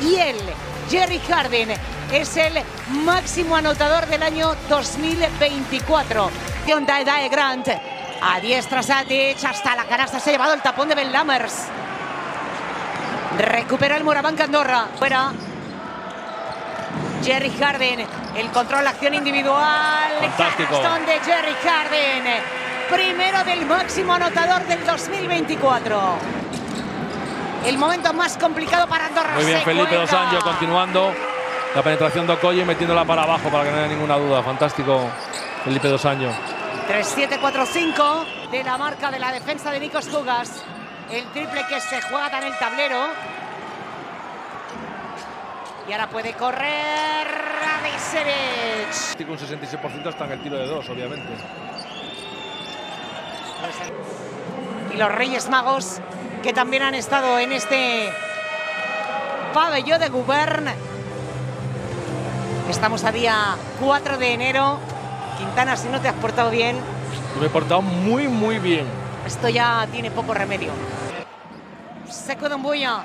Y él, Jerry Harding, es el máximo anotador del año 2024. Dae Grant, a diestra Satic, hasta la canasta se ha llevado el tapón de Ben Lammers. Recupera el Morabanc Andorra, fuera. Jerry Harding, el control, la acción individual. Fantástico. Canastón de Jerry Harding, primero del máximo anotador del 2024. El momento más complicado para Andorra. Muy bien, Felipe Dos Anjos continuando. La penetración de Okoye, metiéndola para abajo para que no haya ninguna duda. Fantástico, Felipe Dos Anjos. 3-7-4-5 de la marca de la defensa de Nikos Kougas. El triple que se juega en el tablero. Y ahora puede correr Radicevic. Un 66% está en el tiro de dos, obviamente. Y los Reyes Magos, que también han estado en este pabellón de Gubern. Estamos a día 4 de enero. Quintana, si no te has portado bien. Yo me he portado muy, muy bien. Esto ya tiene poco remedio. Sekou Doumbouya,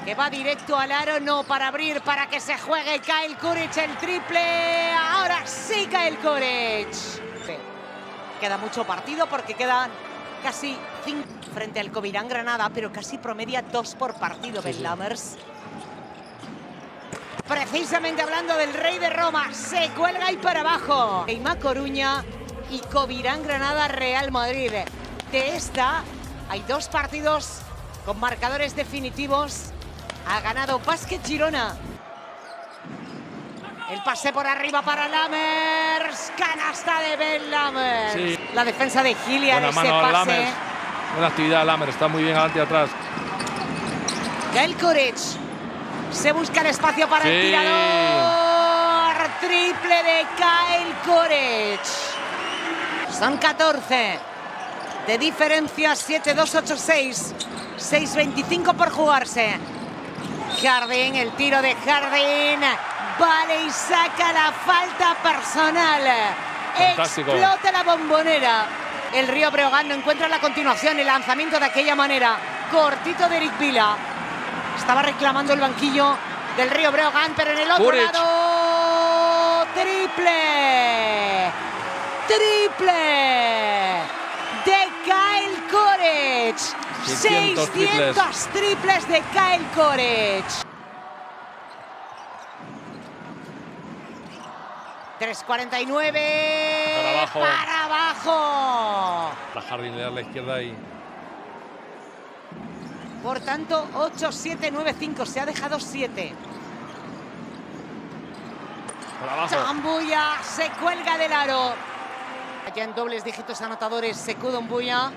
que va directo al aro, no para abrir, para que se juegue Kyle Kuric el triple. Ahora sí Kyle Kuric. Queda mucho partido porque quedan casi 5 frente al Covirán Granada, pero casi promedia 2 por partido. Ben Lammers. Precisamente hablando del Rey de Roma, se cuelga y para abajo. Eimá Coruña y Covirán Granada Real Madrid. De esta hay 2 partidos con marcadores definitivos. Ha ganado Básquet Girona. El pase por arriba para Lammers. Canasta de Ben Lammers. Sí. La defensa de Gilia en Buena ese mano a pase. Lammers. Buena actividad Lammers, está muy bien adelante y atrás. Kyle Kuric. Se busca el espacio para el Sí. tirador. Triple de Kyle Kuric. Son 14 de diferencia. 7-2, 8-6. 6-25 por jugarse. Harding, el tiro de Harding. Vale y saca la falta personal. Fantástico. Explota la Bombonera. El Río Breogán no encuentra la continuación. El lanzamiento de aquella manera. Cortito de Eric Vila. Estaba reclamando el banquillo del Río Breogán, pero en el otro Kuric. lado. Triple. Triple de Kyle Kuric. 600 triples de Kyle Kuric. 3:49. Para abajo. Para abajo. La Harding le da a la izquierda y Por tanto, 8-7, 9-5. Se ha dejado 7. por abajo. Doumbouya se cuelga del aro. Ya en dobles dígitos anotadores, Sekou Doumbouya.